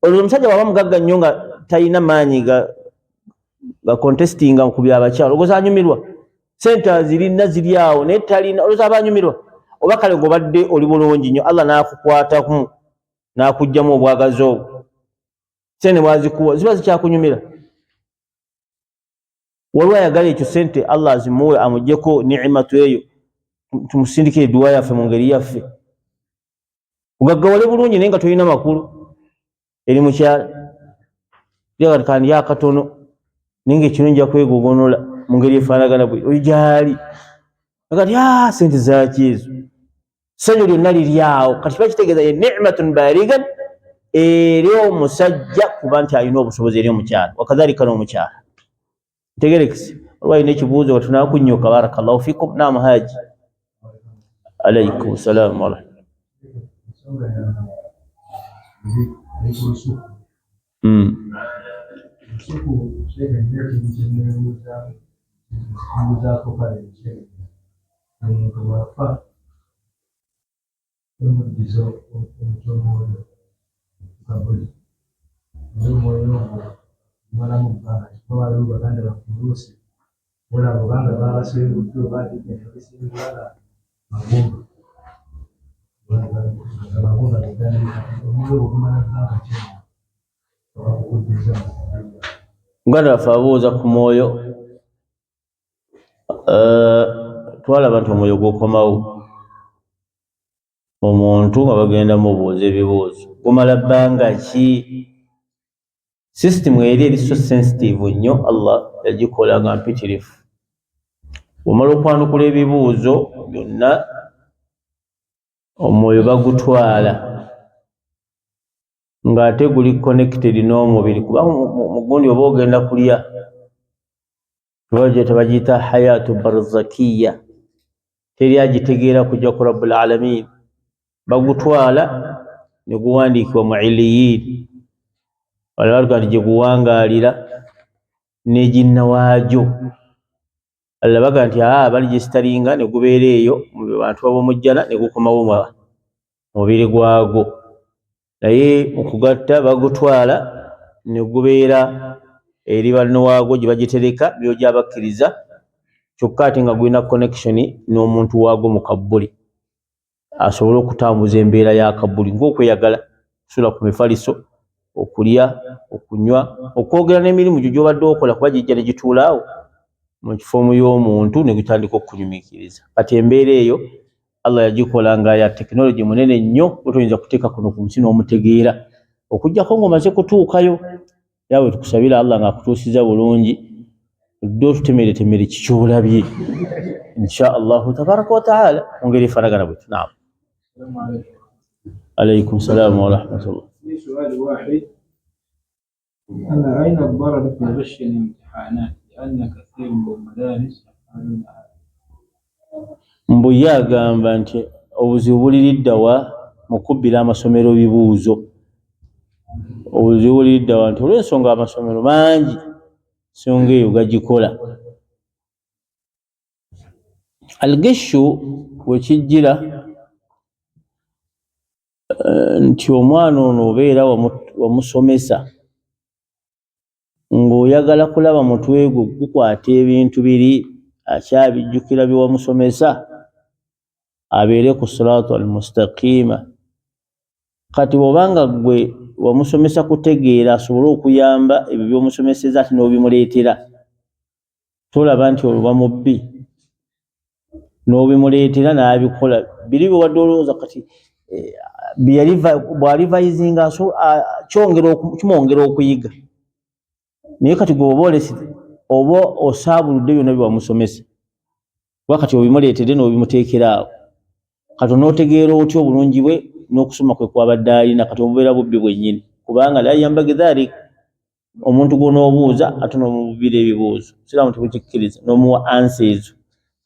olwo omusajja bwaba mugagga nnyo nga talina maanyi ga contestinga ku byabakyala olwoza anyumirwa sente zirina ziri awo naye talina olwoza aba anyumirwa oba kale ng'obadde oli bulungi nnyo Allah n'akukwataku n'akuggyamu obwagazi obwo sente bwazikuwa ziba zikyakunyumira waliwo ayagala ekyo sente Allah azimuwe amuggyeko ni'imatu eyo tumusindikire edduwa yaffe mu ngeri yaffe ogaggawale bulungi naye nga tolina makulu eri mukyala kandi yakatono naye ngaekino nja kwegogonola mu ngeri efaanagana bwe oli gyali agati sente zaki ezo ssanyu lyonna liri awo kati bakitegeeza ye ni'matun barigan eri omusajja kuba nti alina obusobozi eri omukyala wakadhalika n'omukyala ntegerekese olwalina ekibuuzo nga tunaakunnyoka barakallahu fikum naam haji alaikum salamu warahmatullahi Muganda waffe abuuza ku mwoyo twalaba nti omwoyo gukomawo omuntu nga bagenda mubuuza ebibuuzo gumala bbanga ki system eri so sensitive nnyo Allah yagikola nga mpitirifu omala okwanukula ebibuuzo byonna omwoyo bagutwala ng'ate guli connected n'omubiri kuba mugundi oba ogenda kulya tebagiyita hayatu barzakiya teri agitegeera kujja ku rabbul alamin bagutwala ne guwandiikibwa mu iliyin wala baluga nti gye guwangaalira n'eginna waagyo alla baga nti baligestaringa ne gubeera eyo mu bantu ab'omujjana ne gukomawo mu mubiri gwagwo naye okugatta bagutwala ne gubeera eri banno waago gye bagitereka byo gyabakkiriza kyokka ate nga gulina connection n'omuntu waago mu kabbuli asobole okutambuza embeera ya kabbuli ng'okweyagala kusula ku mifaliso okulya okunywa okwogera n'emirimu gyo gy'obadde okola kuba gijja ne gituulaawo mu kifoomu y'omuntu ne gutandika okunyumikiriza kati embeera eyo Allah yagikola nga ya tekinologi munene nnyo toyinza kuteeka kuno ku nsi n'omutegeera okujjako ng'omaze kutuukayo yawe tukusabira Allah ng'akutuusiza bulungi odde otutemeretemere kikyolabye insha Allahu tabaraka wa taala ongeri faragana bwetu. Naam. Alaykum salaam wa rahmatullah.
سؤال واحد أين الضرر في غش الامتحانات لأن كثير من المدارس يفعلون هذا؟
Mbu ye agamba nti obuzibu buliriddawa mu kubbira amasomero bibuuzo. Obuzibu buliriddawa nti olw'ensonga amasomero mangi ensonga eyo gagikola. Algeshu wekijjira nti omwana ono obeera wamusomesa ng'oyagala kulaba mutwe gwe gukwata ebintu biri akyabijjukira bye wamusomesa abeere ku siraatu al-mustaqiima. Kati bw'obanga gwe wamusomesa kutegeera asobole okuyamba ebyo by'omusomeseza ati n'obimuleetera tolaba nti olwa mubbi n'obimuleetera n'abikola biri bye wadde olowooza kati bw'alivayizinga kimwongera okuyiga naye kati gwe oba olesire oba osaabuludde byonna bye wamusomesa kuba kati obimuleetere n'obimuteekera awo kati onootegeera otya obulungi bwe n'okusoma kwe kwabadde alina kati obubeera bubbi bwennyini kubanga la yambagi dhalik omuntu gw'onoobuuza ate n'omubira ebibuuzo siraamu tebukikkiriza n'omuwa ansa ezo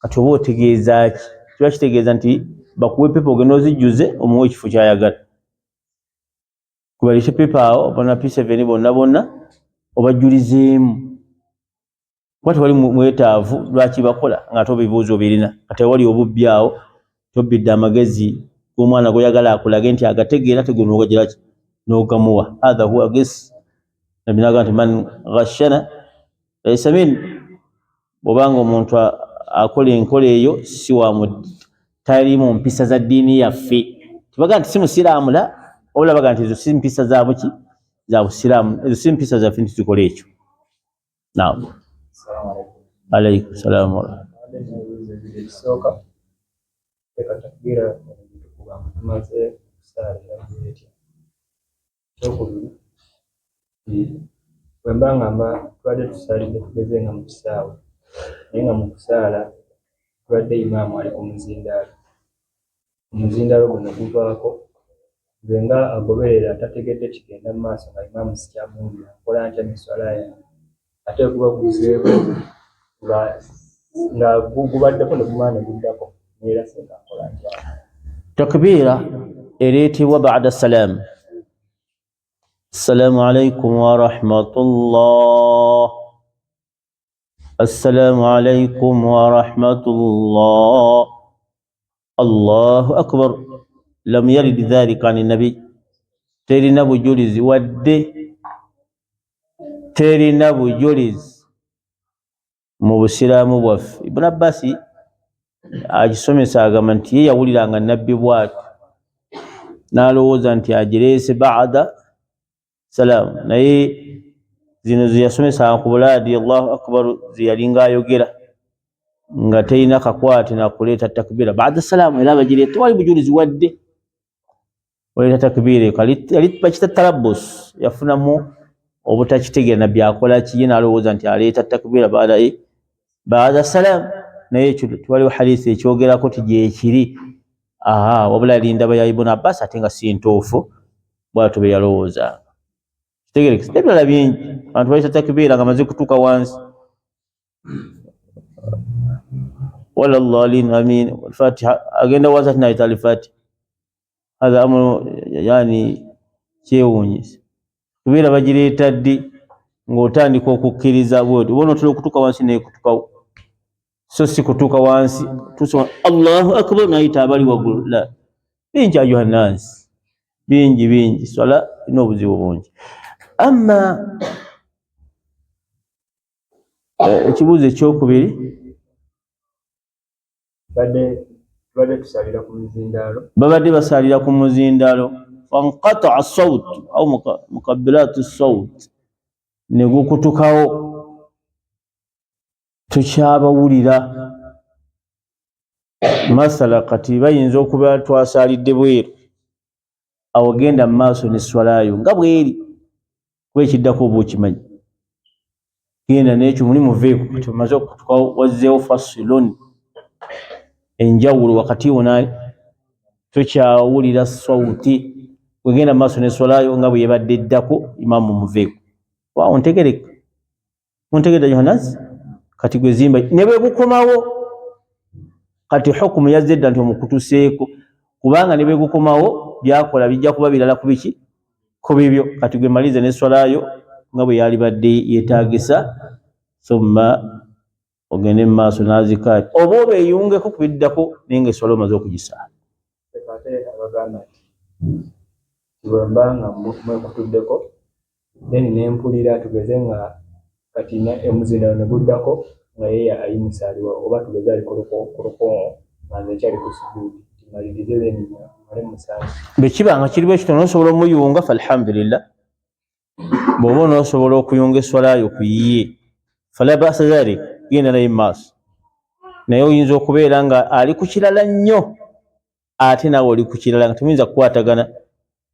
kati oba otegeeza ki kiba kitegeeza nti bakuwe pepa ogenda ozijjuze omuwe ekifo ky'ayagala kubalise pepa awo bana P7 bonna obajjulizeemu kuba tewali mwetaavu lwaki bakola ng'ate ebibuuzo birina kati wali obubbi awo tobbidde amagezi g'omwana gw'oyagala akulage nti agategeera tegwe n'ogagiraki n'ogamuwa hatha huwa ges nabinaga nti man ghashana laysa min bw'obanga omuntu akola enkola eyo si tali mu mpisa za ddiini yaffe tubaga nti si musiraamu la wabula baga nti ezo si mpisa za buki za busiraamu ezo si mpisa zaffe nti tukola ekyo. Naam. Alaykum salaam wa rahmatullah.
Bwemba ngamba twadde tusalidde tugeze nga mu kisaawe naye nga mu kusaala twadde imaamu ali ku muzindaalo omuzindaalo guno guvako nze nga agoberera atategedde kigenda mu maaso nga imaamu sikyamuwulira nkola ntya n'eswala yange ate guba guzeeko nga gubaddeko ne gumala ne guddako neera senga nkola ntya.
Takbiira ereetebwa ba'da salaam. Assalamu alaykum wa rahmatullah. Assalamu alaykum wa rahmatullah. Allahu akbar. Lam yarid dhalika an nabi. Terina bujulizi wadde terina bujulizi mu busiraamu bwaffe. Ibn Abbas agisomesa agamba nti ye yawuliranga nabbi bw'atyo n'alowooza nti agireese ba'da salaam naye zino ze yasomesa ku bulaadi Allahu akbar ze yalinga ayogera nga terina kakwate nakuleeta takbiira ba'da salaam era bagireeta tewali bujulizi wadde oleeta takbiira yali bakita tarabbus yafunamu obutakitegeera nabbi akola ki ye n'alowooza nti aleeta takbiira ba'da salaam naye ekyo tewaliwo hadiisi ekyogerako ti gyekiri wabula lindaba ya Ibn Abbas ate nga si ntuufu bw'atyo be yalowooza. Kitegerekese ebirala bingi abantu baleta takbiira nga maze kutuuka wansi wala dhalin amin al-Fatiha agenda wansi ati nayita al-Fatiha hadha amru yani kyewuunyisa takbiira bagireeta ddi ng'otandika okukkiriza bw'oti bona otera okutuuka wansi naye kutuukawo so si kutuuka wansi tusoma Allahu akbar nayita abali waggulu la bingi ayuha nnansi bingi swala ina obuzibu bungi. Amma ekibuuzo ekyokubiri
babadde tusalira ku muzindaalo,
babadde basalira ku muzindaalo, fanqata'a as-sawt au mukabbirat as-sawt, ne gukutukawo tukyabawulira. Masala kati bayinza okuba twasalidde bweru, awo genda mu maaso ne swalayo nga bweri, kuba ekiddako oba okimanyi, genda n'ekyo muli muveeko kati omaze okutukawo, wazzeewo fasilun, enjawulo wakati wona tokyawulira sawuti, wegenda mu maaso ne swalayo nga bwe yebadde eddako, imaamu muveeko. Waawo ntegereka, muntegerera Yohanas, kati gwe zimba ne bwe gukomawo kati hukumu yazze edda nti omukutuseeko, kubanga ne bwe gukomawo byakola bijja kuba birala ku biki, ku bibyo. Kati gwe maliza ne swalayo nga bwe yali badde yeetaagisa, summa ogende mu maaso n'azikaati oba obeeyungeko ku biddako naye nga eswala omaze okugisaala.
ate abagamba nti bwe mba nga mwekutuddeko then nempulira tugeze nga kati omuzindaalo ne guddako nga ye ayimusaaliwa, oba tugeze ali kulukongo nga nze ekyali ku sujuudi, malirize then male musaali.
Bwe kiba nga kiri bwe kito n'osobola omuyunga falhamdulillah, bw'oba n'osobola okuyunga eswalayo ku yiye fala ba'sa dhalik, genda naye mu maaso. Naye oyinza okubeera nga ali ku kirala nnyo ate naawe oli ku kirala, nga temuyinza kukwatagana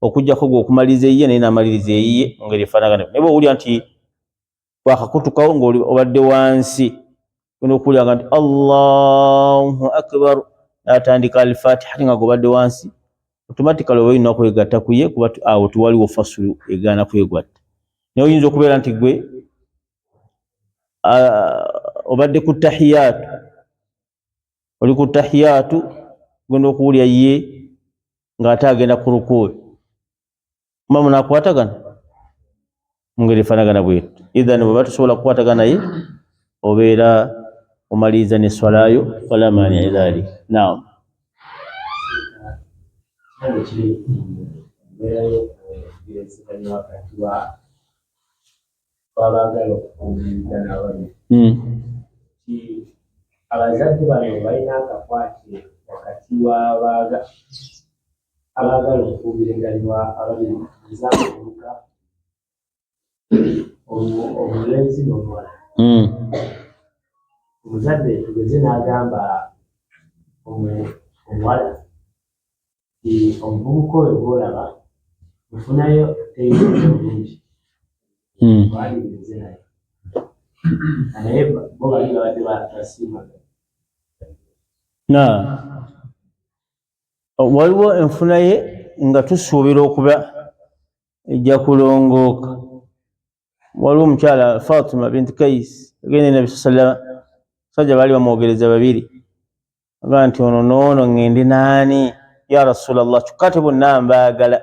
okuggyako gwe okumaliriza eyiye naye n'amaliriza eyiye mu ngeri efaanagana. Naye bw'owulira nti wakakutukawo ng'obadde wansi, genda okuwulira nti Allahu akbar, n'atandika al-Fatiha ate nga g'obadde wansi, automatically oba olina okwegatta ku ye, kuba awo tewaliwo fasulu egaana kwegatta. Naye oyinza okubeera nti gwe obadde ku tahiyaatu, oli ku tahiyaatu, genda okuwulira ye ng'ate agenda ku rukuu, mama nakwatagana mu ngeri efaanagana bw'etyo. Idhan bw'oba tosobola kukwatagana naye obeera omaliriza ne swalayo, fala maani'a dhalik. Naam.
Abazadde bano balina akakwate wakati abaagala okufuubiranganwa ababiri ezamuka omulenzi n'omuwala. Omuzadde tugeze n'agamba omuwala nti omuvubuka oyo gw'olaba nfunayo teyinza bulungi, walirize naye naye bo bali babadde basiimagana.
Waliwo enfuna ye nga tusuubira okuba ejja kulongooka. Waliwo omukyala Fatima binti Kais agenda Nabi sallallahu alaihi wasallam, abasajja baali bamwogereza babiri, agamba nti ono noono ngende naani ya Rasulallah, kyokka te bonna mbaagala.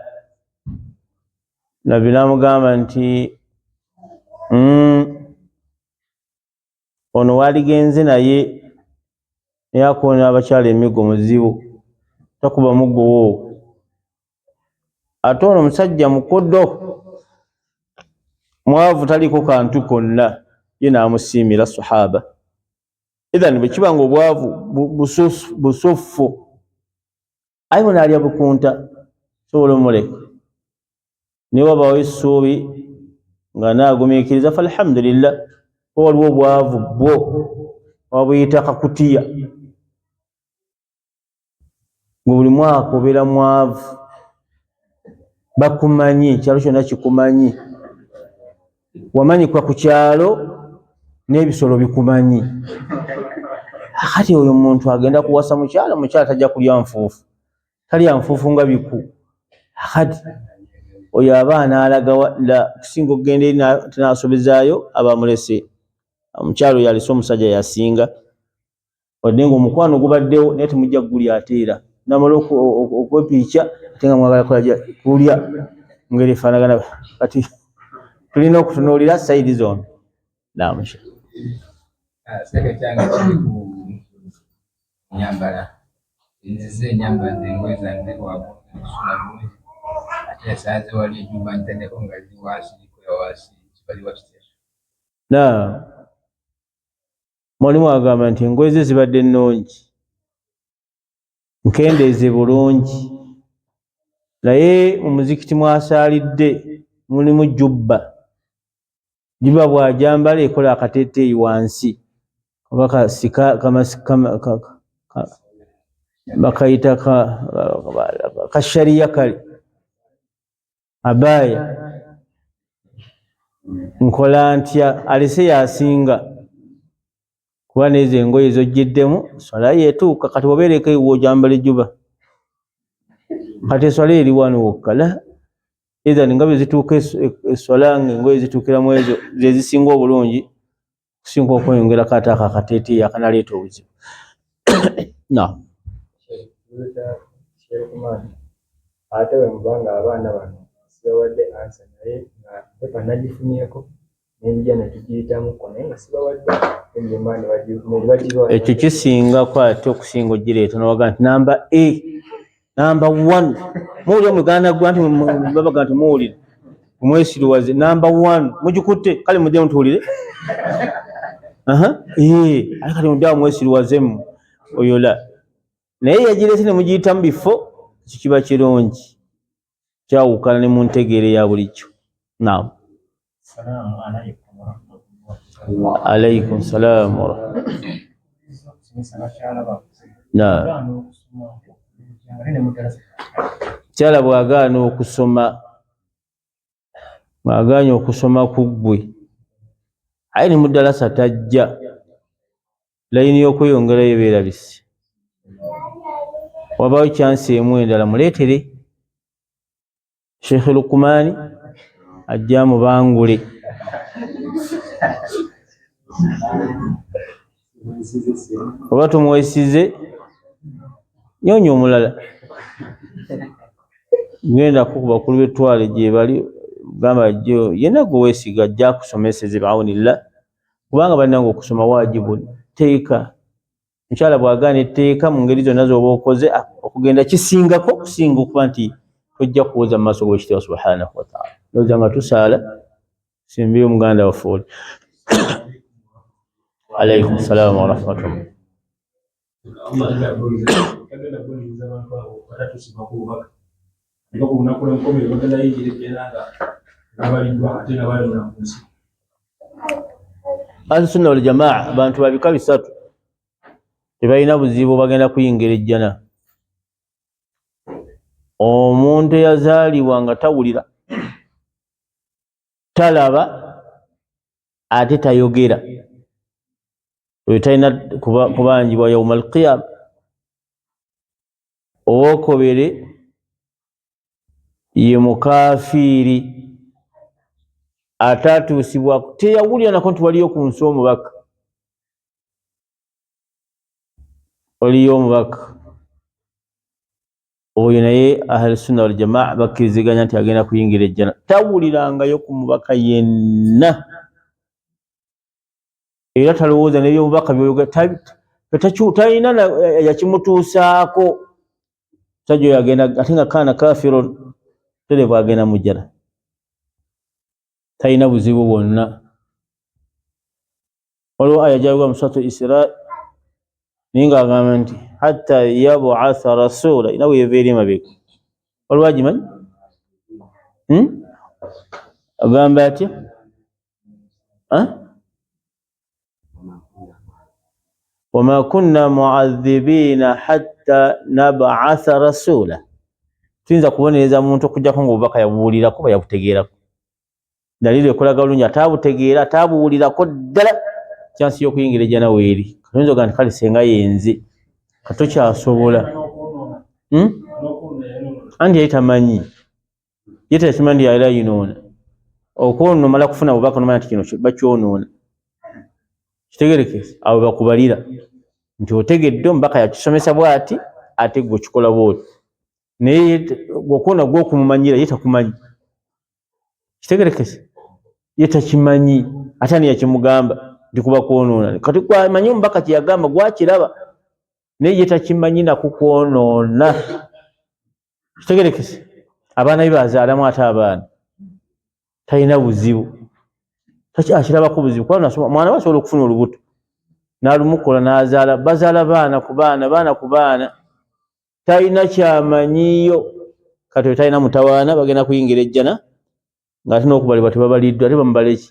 Nabbi n'amugamba nti ono waaligenze naye naye akoona abakyala emigo muzibu, takuba muggowo. Ate ono omusajja mukodo mwavu, taliko kantu konna, ye n'amusiimira sahaba. Idhan bwe kiba nga obwavu busuffu, aye ono alya bukunta, sobola omuleka. Naye wabaawo essuubi nga naagumiikiriza falhamdulillah, waliwo obwavu bwo wabuyita kakutiya, gwe buli mwaka obeera mwavu, bakumanyi, ekyalo kyonna kikumanyi, wamanyikwa ku kyalo n'ebisolo bikumanyi. Kati oyo omuntu agenda kuwasa mukyala, mukyala tajja kulya nfuufu, talya nfuufu nga biku. Kati oyo abaana alaga la kusinga okugenda eri n'asobezaayo abamulese. Omukyala oyo alese omusajja yasinga, wadde ng'omukwano gubaddewo naye temujja kugulya ateera, namala okwepiikya ate nga mwagala kulya ngeri efaanagana. Kati tulina okutunuulira sayidi zombi. Naam.
Sekretyange kiri ku nyambala, nzize nyambala engoye zange wabu nsula bulungi, ate esaaze wali ejjuba ntendeko nga ziri wansi wasi kibali wakitera.
Mwalimu agamba nti engoye ze zibadde nnungi, nkendeeze bulungi, naye mu muzikiti mwasaalidde mulimu jubba bw'ajambala ekola akateeteeyi wansi oba bakayita kashariya kale abaaya. Nkola ntya? Alese yasinga kuba nezo engoye zojjiddemu swala yeetuuka. Kati obeereko ewo ojambala ejjuba kati eswala eri wano wokka ezani nga bwe zituuka eswala ng'engoye zituukiramu ezo ze zisinga obulungi kusinga okweyongerako ate ako akateeteeyi akanaleeta obuzibu.
Ate bwe muba nga abaana bano sibawadde ansa naye nga pepa nagifunyeeko n'enjija ne tugiyitamuko naye nga sibawadde enjema ne bagibawa.
Ekyo kisingako ate okusinga ogireeta nowaga nti namba namba 1 muwulira muganda gwa nti babaga nti muwulire omwesiriwaze namba 1 mugikutte kale mujje mutuwulire. Aye kale muddawo mwesiriwazemu oyola naye yagireese ne mugiyitamu bifo kikiba kirungi kyawukana ne mu ntegeere ya bulijjo. Alaykum salaam wa rahmatullah. Kyala bw'agaana okusoma mwagaanye okusoma ku ggwe aye ne mu ddalasa tajja, layini y'okweyongerayo beerabise. Wabaawo kyansi emu endala muleetere Sheikh Lukumani ajja mubangule. Oba tumuwesize nyonya omulala ngenda ku bakulu b'ettwale gye bali gamba jjo yenna gwe weesiga ajja akusomeseze bi'awnillah kubanga bannange okusoma waajibu tteeka. Mukyala bw'agaana etteeka mu ngeri zonna z'oba okoze okugenda kisingako okusinga okuba nti tojja kuwoza mu maaso g'ekitiibwa subhanahu wa ta'ala. Ndowooza nga tusaala simbye omuganda waffe oli. Alaykum salaam wa rahmatullah. Ahlusunna wal jamaa abantu babika bisatu tebalina buzibu bagenda kuyingira ejjana. Omuntu eyazaalibwa nga tawulira, talaba ate tayogera, oyo talina kubanjibwa yawma alqiyama. Owokubiri ye mukafiiri atatuusibwa teyawulira nako nti waliyo ku nsi omubaka, waliyo omubaka. Oyo naye ahlusunna wal jamaa bakkiriziganya nti agenda kuyingira ejjana tawulirangayo ku mubaka yenna era talowooza n'ebyomubaka talina yakimutuusaako. Sajja oyo agenda ate nga kaana kafirun tereevu agenda mu jjana, talina buzibu bwonna. Waliwo aya gy'ayogera mu suratu Isra naye ng'agamba nti hatta yab'atha rasula ina bwe yeva eri emabega. Waliwo agimanyi? Agamba atya? Wama kunna mu'adhibina hatta nab'atha rasula. Tuyinza kubonereza muntu okuggyako ng'obubaka yabuwulirako oba yabutegeerako. Daliilo ekulaga bulungi ataabutegeera ataabuwulirako ddala kyansi y'okuyingira ejjana weeri. Tuyinza okugaa nti kale senga yenze katokyasobola. Anti yali tamanyi, ye tekimanyi nti yali ayinoona. Okwonoona omala kufuna bubaka nomanya nti kino bakyonoona. Kitegerekese awo bakubalira nti otegedde omubaka yakisomesa bw'ati ate gwe okikola bw'oti. Naye gwokoona gw'okumumanyira ye takumanyi. Kitegerekese ye takimanyi ate ani yakimugamba nti kuba kwonoona. Kati gwamanyi omubaka kye yagamba gwakiraba naye ye takimanyi nakukwonoona. Kitegerekese abaana be bazaalamu ate abaana talina buzibu akirabako buzibu kuba mwana basobola okufuna olubuto n'alumukola n'azaala bazaala baana ku baana talina kyamanyiyo kati talina mutawaana bagenda kuyingira ejjana ng'ate n'okubalibwa tebabaliddwa ate bamubala eki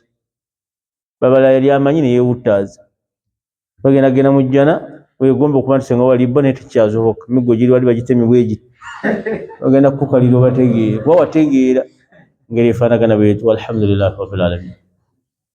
babala yali amanyi neyewuttaaza bagenda genda mu jjana wegomba okuba nti senga walibbwa naye tekyasoboka emiggo giri wali bagitemye bwegi bagenda kukukalira obategeera kuba wategeera ngeri efaanagana bwetu walhamdulillahi rabbil alamin